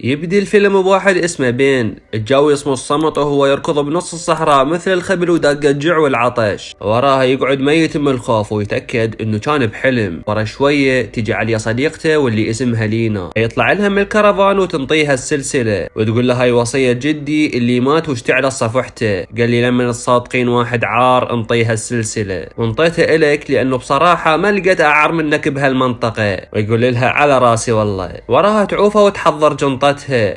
يبدي الفيلم بواحد اسمه بين، الجو يصمت الصمت وهو يركض بنص الصحراء مثل الخبل وداق الجوع والعطش. وراها يقعد ميت من الخوف ويتأكد انه كان بحلم. ورا شوية تيجي عليه صديقته واللي اسمها لينا، يطلع لها من الكرفان وتنطيها السلسلة وتقول لها هاي وصية جدي اللي مات واشتعل صفحته، قال لي لما الصادقين واحد عار انطيها السلسلة، وانطيتها الك لانه بصراحة ما لقيت اعار منك بهالمنطقة. ويقول لها على راسي والله. وراها تعوفها وتحضر جنطتها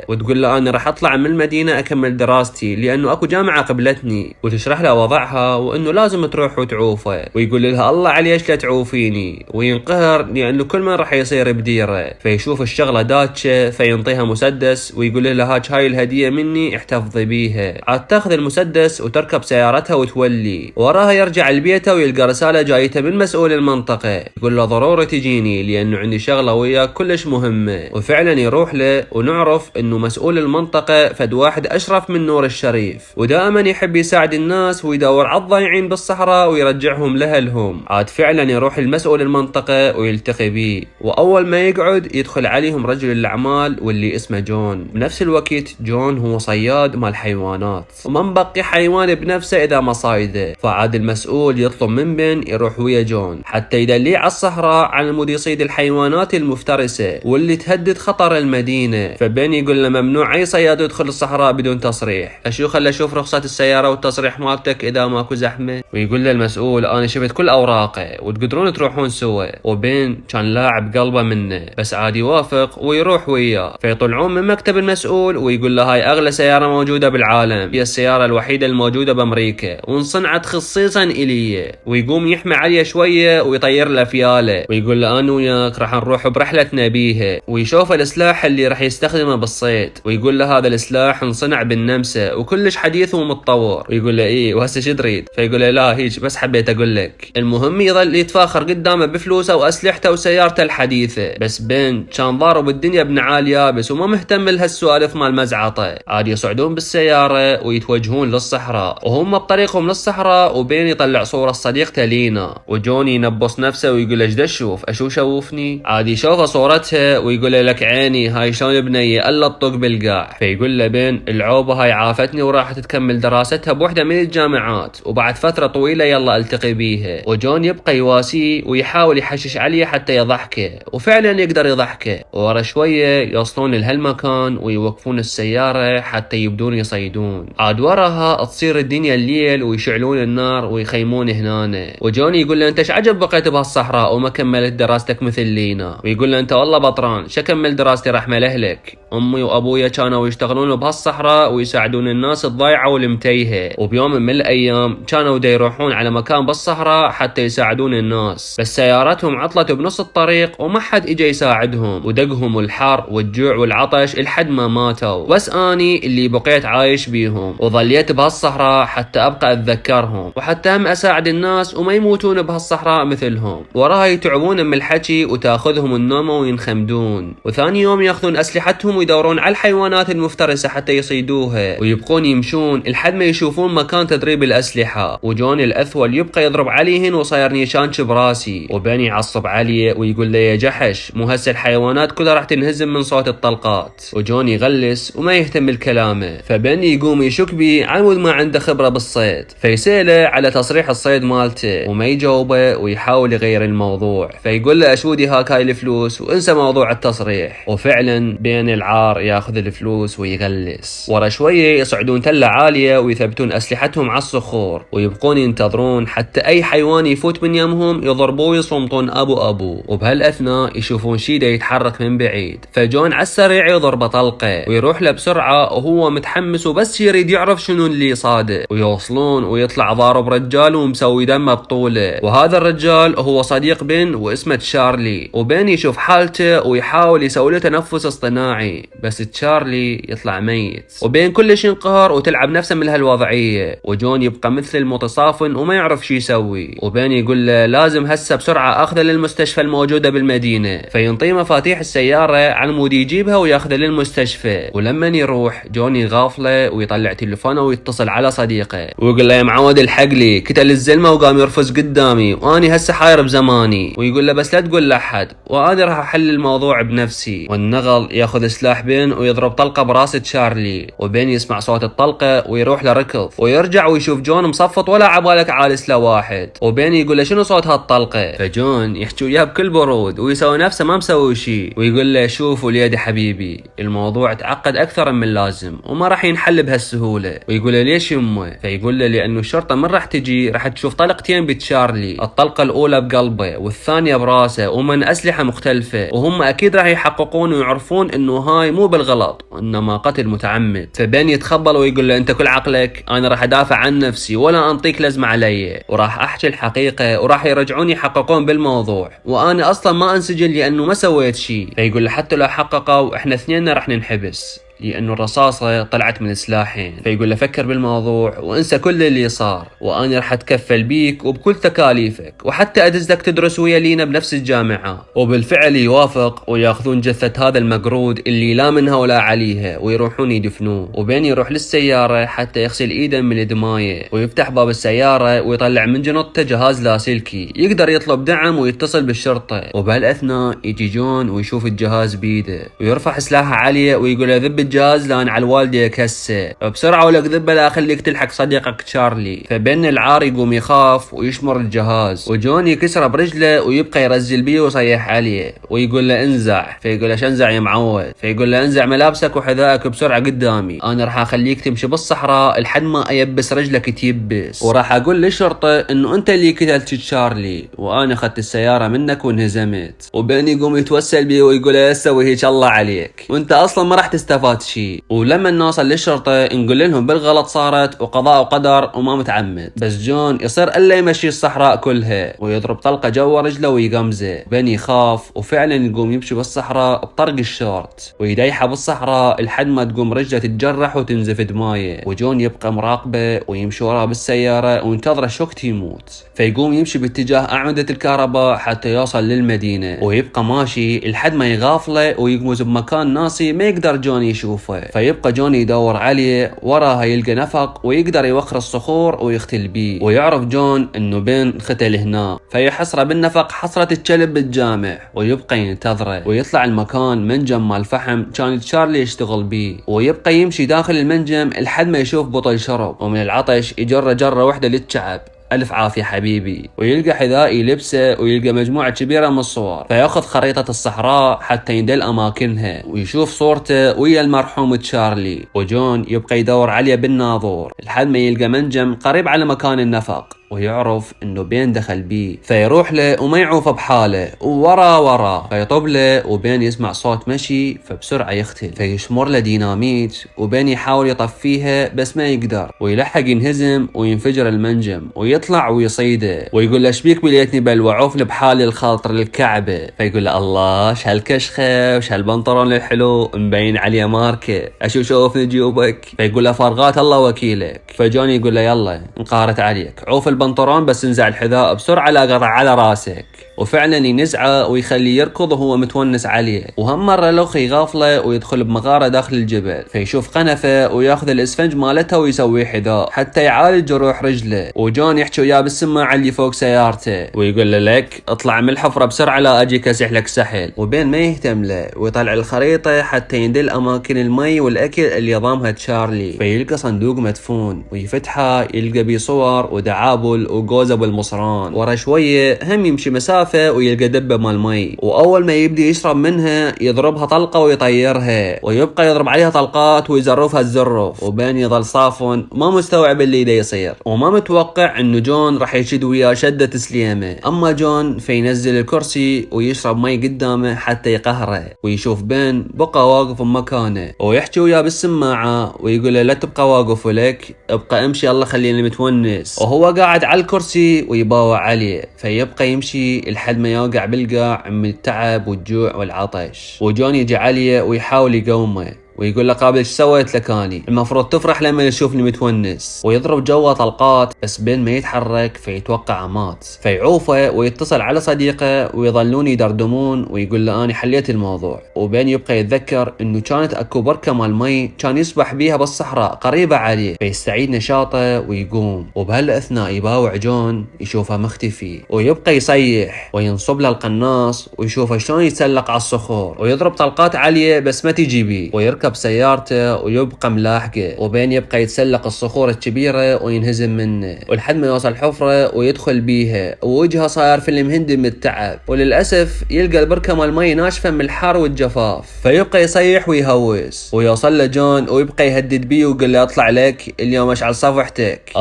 وتقول له انا راح اطلع من المدينة اكمل دراستي لانه اكو جامعة قبلتني، وتشرح له وضعها وانه لازم تروح وتعوفه. ويقول لها الله عليش لا تعوفيني، وينقهر لانه كل من راح يصير بديره. فيشوف الشغلة داتشة فينطيها مسدس ويقول لها هاي الهدية مني احتفظي بيها. عاد تاخذ المسدس وتركب سيارتها وتولي. وراها يرجع لبيته ويلقى رسالة جايته من مسؤول المنطقة يقول له ضروري تجيني لانه عندي شغلة وياك كلش مهمة. وفعلا يروح له ونعرف انه مسؤول المنطقة فد واحد اشرف من نور الشريف، ودائما يحب يساعد الناس ويدور على الضايعين بالصحراء ويرجعهم لأهلهم. عاد فعلا يروح المسؤول المنطقة ويلتقي بيه، واول ما يقعد يدخل عليهم رجل الاعمال واللي اسمه جون. بنفس الوقت جون هو صياد مال حيوانات وما مبقي حيوان بنفسه اذا ما صايده. فعاد المسؤول يطلب من بن يروح ويا جون حتى يدليه على الصحراء على مود يصيد الحيوانات المفترسة واللي تهدد خطر المدينة. فبن يقول له ممنوع اي صياد يدخل الصحراء بدون تصريح. اشو خلى اشوف رخصة السيارة والتصريح مالتك اذا ماكو زحمة. ويقول له المسؤول انا شفت كل اوراقه وتقدرون تروحون سوا. وبن كان لاعب قلبه منه بس عادي يوافق ويروح وياه. فيطلعون من مكتب المسؤول ويقول له هاي اغلى سيارة موجودة بالعالم، هي السيارة الوحيدة الموجودة بامريكا وانصنعت خصيصا الي. ويقوم يحمي عليه شوية ويطير له فياله ويقول له انا وياك راح نروح برحلتنا بيها. ويشوف السلاح اللي راح يستخدمه بالصيد ويقول له هذا السلاح انصنع بالنمسا وكلش حديث ومتطور. ويقول له ايه وهسه شو تريد؟ فيقول له لا هيك بس حبيت اقول لك. المهم يظل يتفاخر قدامه بفلوسه واسلحته وسيارته الحديثه. بس بن كان ضارب الدنيا بنعال يابس وما مهتم لهالسوالف مال مزعطه. عاد يصعدون بالسياره ويتوجهون للصحراء وهم بطريقهم للصحراء. وبين يطلع صوره صديقته لينا وجوني ينبص نفسه ويقول له ايش تشوف؟ اشو شوفني؟ عاد يشوف صورتها ويقول له لك عيني هاي شلون بنيه الا الطق بالقاع. فيقول له بن العوبه هاي عافتني وراحت تكمل دراستها بوحده من الجامعات وبعد فتره طويله يلا التقي بيها. وجون يبقى يواسيه ويحاول يحشش عليه حتى يضحكه وفعلا يقدر يضحكه. ورا شويه يوصلون لهالمكان ويوقفون السياره حتى يبدون يصيدون. عاد وراها تصير الدنيا الليل ويشعلون النار ويخيمون هنا. وجون يقول له انت ايش عجب بقيت بهالصحراء وما كملت دراستك مثل لينا؟ ويقول له انت والله بطران شكمل دراستي رحمه لاهلك. امي وابويا كانوا يشتغلون بهالصحراء ويساعدون الناس الضايعه والمتيهه. وبيوم من الايام كانوا دا يروحون على مكان بالصحراء حتى يساعدون الناس بس سيارتهم عطلت بنص الطريق وما حد اجى يساعدهم ودقهم الحر والجوع والعطش لحد ما ماتوا. بس اني اللي بقيت عايش بيهم وظليت بهالصحراء حتى ابقى اتذكرهم وحتى هم اساعد الناس وما يموتون بهالصحراء مثلهم. وراها يتعبون من الحكي وتاخذهم النومه وينخمدون. وثاني يوم ياخذون اسلحتهم ويدورون على الحيوانات المفترسه حتى يصيدوها ويبقون يمشون لحد ما يشوفون مكان تدريب الاسلحه. وجون الاثول يبقى يضرب عليهن وصاير نيشانش براسي. وبني يعصب عليه ويقول له يا جحش مو هسه الحيوانات كلها راح تنهزم من صوت الطلقات. وجون يغلس وما يهتم لكلامه. فبني يقوم يشك بيه عمود ما عنده خبره بالصيد فيساله على تصريح الصيد مالته وما يجاوبه ويحاول يغير الموضوع. فيقول له اشودي هاك هاي الفلوس وانسى موضوع التصريح. وفعلا بين العار ياخذ الفلوس ويغلس. ورا شويه يصعدون تله عاليه ويثبتون اسلحتهم على الصخور ويبقون ينتظرون حتى اي حيوان يفوت من يمهم يضربوه ويصمتون ابو. وبهالاثناء يشوفون شي دا يتحرك من بعيد. فجون على السريع يضربه طلقه ويروح له بسرعه وهو متحمس وبس يريد يعرف شنو اللي صاده. ويوصلون ويطلع ضارب رجال ومسوي دمه بطوله. وهذا الرجال هو صديق بن واسمه تشارلي. وبن يشوف حالته ويحاول يسوي له تنفس اصطناعي بس تشارلي يطلع ميت. وبين كلش ينقهر وتلعب نفسه من هالوضعيه. وجون يبقى مثل المتصافن وما يعرف شي يسوي. وبين يقول له لازم هسه بسرعه اخذه للمستشفى الموجوده بالمدينه. فينطيه مفاتيح السياره على مود يجيبها وياخذه للمستشفى. ولما يروح جون يغافله ويطلع تليفونه ويتصل على صديقه ويقول له يا معود الحق لي كتل الزلمه وقام يرفز قدامي واني هسه حاير بزماني. ويقول له بس لا تقول لاحد وانا راح احل الموضوع بنفسي. والنغل ياخذ سلاح بين ويضرب طلقة براس تشارلي، وبين يسمع صوت الطلقة ويروح لركض ويرجع ويشوف جون مصفط ولا عبالك عالس لواحد، وبين يقول له شنو صوت هالطلقة، فجون يحكي وياه بكل برود ويسوي نفسه ما مسوي شيء، ويقول له شوف وليدي حبيبي الموضوع تعقد اكثر من اللازم وما راح ينحل بهالسهولة، ويقول له ليش يمه، فيقول له لانه الشرطة من راح تجي راح تشوف طلقتين بتشارلي، الطلقة الاولى بقلبه والثانية براسه ومن اسلحة مختلفة، وهم اكيد راح يحققون ويعرفون انه هاي مو بالغلط انما قتل متعمد. فبين يتخبل ويقول له انت كل عقلك انا راح ادافع عن نفسي ولا انطيك لزمة علي، وراح احكي الحقيقة وراح يرجعون يحققون بالموضوع، وانا اصلا ما انسجن لانه ما سويت شيء. فيقول له حتى لو حققوا احنا اثنيننا راح ننحبس لأنه الرصاصة طلعت من سلاحين. فيقول له فكر بالموضوع وانسى كل اللي صار، وأنا رح أتكفل بيك وبكل تكاليفك، وحتى أدزك تدرس ويا لينا بنفس الجامعة. وبالفعل يوافق وياخذون جثة هذا المقرود اللي لا منها ولا عليها ويروحون يدفنوه، وبين يروح للسيارة حتى يغسل إيده من الدماية، ويفتح باب السيارة ويطلع من جنطته جهاز لاسلكي يقدر يطلب دعم ويتصل بالشرطة. وبهالأثناء يجي جون ويشوف الجهاز بيده ويرفع سلاحه عليه ويقول له ذب الجهاز لان على الوالده يكسه بسرعه ولك ذبه لا خليك تلحق صديقك تشارلي. فبين العار يقوم يخاف ويشمر الجهاز، وجون يكسره برجله ويبقى يرزل بيه ويصيح عليه ويقول له انزع. فيقول له شنزع يا معود؟ فيقول له انزع ملابسك وحذائك بسرعه قدامي، انا راح اخليك تمشي بالصحراء لحد ما ايبس رجلك تيبس، وراح اقول للشرطه انه انت اللي قتلت تشارلي وانا اخذت السياره منك وانهزمت. وبين يقوم يتوسل بيه ويقول له سوي هيك الله عليك وانت اصلا ما راح تستفاد شيء. ولما نوصل للشرطة نقول لهم بالغلط صارت وقضاء وقدر وما متعمد، بس جون يصير الا يمشي الصحراء كلها ويضرب طلقة جوا رجله ويقمزه. بين يخاف وفعلا يقوم يمشي بالصحراء بطرق الشورت ويديحه بالصحراء لحد ما تقوم رجله تتجرح وتنزف دمايه، وجون يبقى مراقبه ويمشي وراه بالسيارة وينتظره شوكت يموت. فيقوم يمشي باتجاه أعمدة الكهرباء حتى يوصل للمدينة، ويبقى ماشي لحد ما يغافله ويقمز بمكان ناصي ما يقدر جون يشوفه. فيبقى جون يدور عليه، وراها يلقى نفق ويقدر يوخر الصخور ويختل بيه، ويعرف جون انه بين ختل هنا، فيحصره بالنفق حصرة الكلب بالجامع ويبقى ينتظره. ويطلع المكان منجم مال فحم كان تشارلي يشتغل بيه، ويبقى يمشي داخل المنجم لحد ما يشوف بطل شرب، ومن العطش يجر جرة واحدة للشعب. ألف عافية حبيبي. ويلقى حذاء يلبسه ويلقى مجموعة كبيرة من الصور، فياخذ خريطة الصحراء حتى يندل أماكنها ويشوف صورته ويا المرحوم تشارلي. وجون يبقى يدور عليه بالناظور لحد ما يلقى منجم قريب على مكان النفق، ويعرف انه بين دخل بيه، فيروح له وما يعوفه بحاله ورا فيطب له، وبين يسمع صوت مشي فبسرعة يختل، فيشمر له ديناميت وبين يحاول يطفيها بس ما يقدر، ويلحق ينهزم وينفجر المنجم ويطلع ويصيده، ويقول له شبيك بليتني بلوى عوف لي بحالي الخاطر للكعبة. فيقول له الله شهالكشخة وش هالبنطلون الحلو مبين عليه ماركة شوف نجيوبك. فيقول له فارغات الله وكيلك. فجوني يقول له يلا انقارت عليك عوف البنطلون بس انزع الحذاء بسرعة لا قطع على راسك. وفعلا ينزعه ويخليه يركض وهو متونس عليه. وهم مرة لوخي غافلة ويدخل بمغارة داخل الجبل، فيشوف قنفة وياخذ الاسفنج مالتها ويسوي حذاء حتى يعالج جروح رجله. وجون يحكي وياه بالسماعة اللي فوق سيارته ويقول له لك اطلع من الحفرة بسرعة لا اجي كسح لك سحل. وبين ما يهتم له ويطلع الخريطة حتى يندل اماكن المي والاكل اللي ضامها تشارلي. فيلقى صندوق مدفون ويفتحه يلقى بيه صور ودعابل وجوزة بالمصران. ورا شوية هم يمشي مسافة ويلقى دبة مال مي، واول ما يبدي يشرب منها يضربها طلقة ويطيرها، ويبقى يضرب عليها طلقات ويزرفها الزرف. وبين يظل صافن ما مستوعب اللي دا يصير وما متوقع انه جون راح يشد وياه شدة تسليمه. اما جون فينزل الكرسي ويشرب مي قدامه حتى يقهره، ويشوف بين بقى واقف بمكانه ويحكي وياه بالسماعة ويقول له لا تبقى واقف لك ابقى امشي الله خليني متونس. وهو قاعد على الكرسي ويباوع عليه، فيبقى يمشي لحد ما يوقع بالقاع من التعب والجوع والعطش. وجون يجي عليه ويحاول يقومه ويقول له قابل ايش سويت لك اني؟ المفروض تفرح لما تشوفني متونس. ويضرب جوه طلقات بس بين ما يتحرك فيتوقع مات. فيعوفه ويتصل على صديقه ويظلون يدردمون ويقول له اني حليت الموضوع. وبين يبقى يتذكر انه كانت اكو بركه مال مي كان يسبح بيها بالصحراء قريبه عليه، فيستعيد نشاطه ويقوم. وبهالاثناء يباوع جون يشوفه مختفي ويبقى يصيح وينصب له القناص ويشوفه شلون يتسلق على الصخور ويضرب طلقات عاليه بس ما تجي بيه. ويركب سيارته ويبقى ملاحقه. وبين يبقى يتسلق الصخور الكبيره وينهزم منه ولحد ما يوصل حفره ويدخل بيها ووجهه صاير فيلم هندي من التعب. وللاسف يلقى البركه مال مي ناشفه من الحار والجفاف، فيبقى يصيح ويهوس. ويوصل له جون ويبقى يهدد بيه ويقول له اطلع لك اليوم اشعل صفحتك.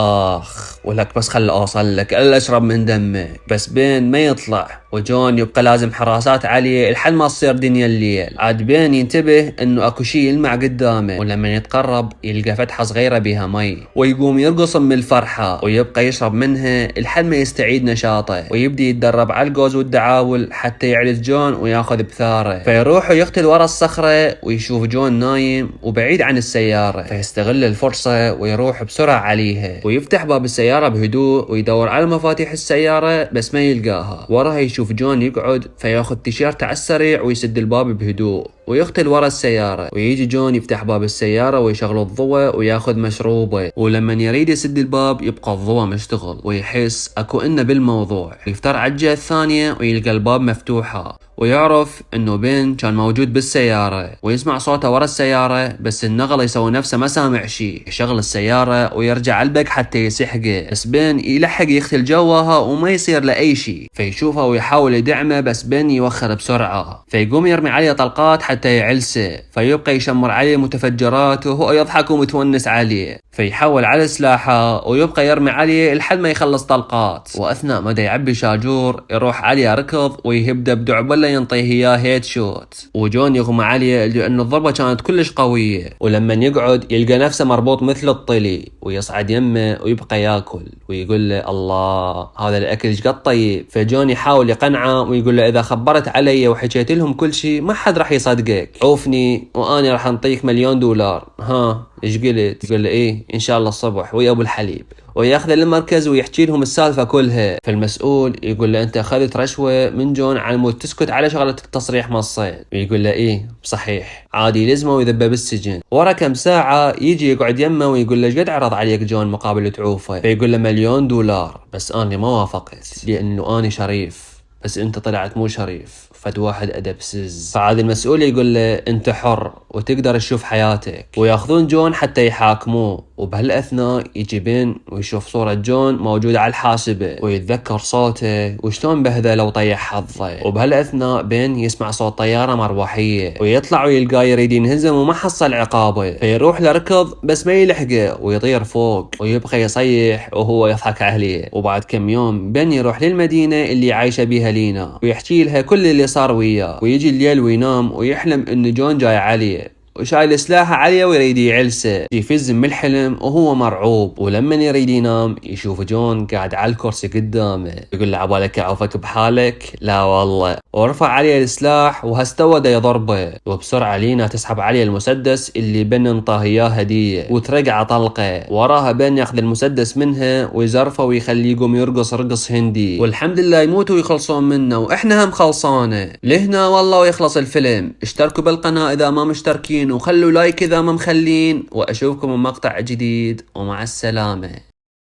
ولك بس خل اوصل لك الا اشرب من دمك. بس بين ما يطلع وجون يبقى لازم حراسات عاليه لحد ما تصير دنيا الليل. عاد بين ينتبه انه اكو شيء يلمع قدامه، ولما يتقرب يلقى فتحه صغيره بها مي ويقوم يرقص من الفرحه ويبقى يشرب منها لحد ما يستعيد نشاطه. ويبدي يتدرب على القوز والدعاول حتى يعرف جون وياخذ بثاره. فيروح ويقتل ورا الصخره ويشوف جون نايم وبعيد عن السياره، فيستغل الفرصه ويروح بسرعه عليها ويفتح باب السياره بهدوء ويدور على مفاتيح السياره بس ما يلقاها. وراها يشوف جون يقعد فياخذ تيشيرت على السريع ويسد الباب بهدوء ويقتل ورا السيارة. ويجي جون يفتح باب السيارة ويشغل الضوء وياخذ مشروبه. ولما يريد يسد الباب يبقى الضوء مشتغل ويحس اكو انه بالموضوع. يفتر على الجهة الثانية ويلقى الباب مفتوحة ويعرف انه بين كان موجود بالسيارة ويسمع صوته ورا السيارة بس النغل يسوي نفسه ما سامع شيء. يشغل السيارة ويرجع علبك حتى يسحقه بس بين يلحق يختل جواها وما يصير له اي شيء. فيشوفه ويحاول يدعمه بس بين يوخر بسرعة. فيقوم يرمي عليه طلقات حتى يعلسه. فيبقى يشمر عليه متفجرات وهو يضحك ومتونس عليه. فيحول على سلاحه ويبقى يرمي عليه لحد ما يخلص طلقات. واثناء ما يعبي شاجور يروح عليه ركض ويبدا بدعبله ينطيه اياه هيد شوت. وجون يغمى عليه لأن الضربة كانت كلش قوية. ولما يقعد يلقى نفسه مربوط مثل الطلي ويصعد يمه ويبقى ياكل ويقول له الله هذا الاكل ايش قد طيب. فجون يحاول يقنعه ويقول له اذا خبرت علي وحكيت لهم كل شيء ما حد راح يصدقك، عوفني وانا راح انطيك $1,000,000. ها ايش قلت؟ يقول له ايه ان شاء الله الصبح ويا ابو الحليب. وياخذ للمركز ويحكي لهم السالفة كلها. فالمسؤول يقول له انت اخذت رشوة من جون على مود تسكت على شغلة التصريح مع الصيد. ويقول له ايه صحيح عادي لزمه ويذبه بالسجن. ورا كم ساعة يجي يقعد يمه ويقول له ايش قد عرض عليك جون مقابل تعوفه؟ فيقول له $1,000,000 بس انا ما وافقت لانه انا شريف بس انت طلعت مو شريف فد واحد ادبسز. فعاد المسؤول يقول له انت حر وتقدر تشوف حياتك. وياخذون جون حتى يحاكموه. وبهالاثناء يجي بين ويشوف صورة جون موجودة على الحاسبة ويتذكر صوته وشلون بهذا لو طيح حظه. وبهالاثناء بين يسمع صوت طيارة مروحية ويطلع ويلقاه يريد ينهزم وما حصل عقابه. فيروح لركض بس ما يلحقه ويطير فوق ويبقى يصيح وهو يضحك عليه. وبعد كم يوم بين يروح للمدينة اللي عايشة بيها لينا ويحكي لها كل اللي صار وياه. ويجي الليل وينام ويحلم ان جون جاي عليه وشايل سلاحه عليه ويريد يعلسه. يفز من الحلم وهو مرعوب. ولما يريد ينام يشوف جون قاعد على الكرسي قدامه. يقول له عبالك اعوفك بحالك؟ لا والله. ورفع عليه السلاح وهستوى دا يضربه. وبسرعة لينا تسحب عليه المسدس اللي بن انطاه اياه هدية وترقع طلقه. وراها بن ياخذ المسدس منها ويزرفه ويخليه يقوم يرقص رقص هندي. والحمد لله يموتوا ويخلصون منه واحنا هم خلصانه. لهنا والله ويخلص الفيلم. اشتركوا بالقناة اذا ما مشتركين وخلوا لايك اذا ما مخلين. واشوفكم بمقطع جديد ومع السلامة.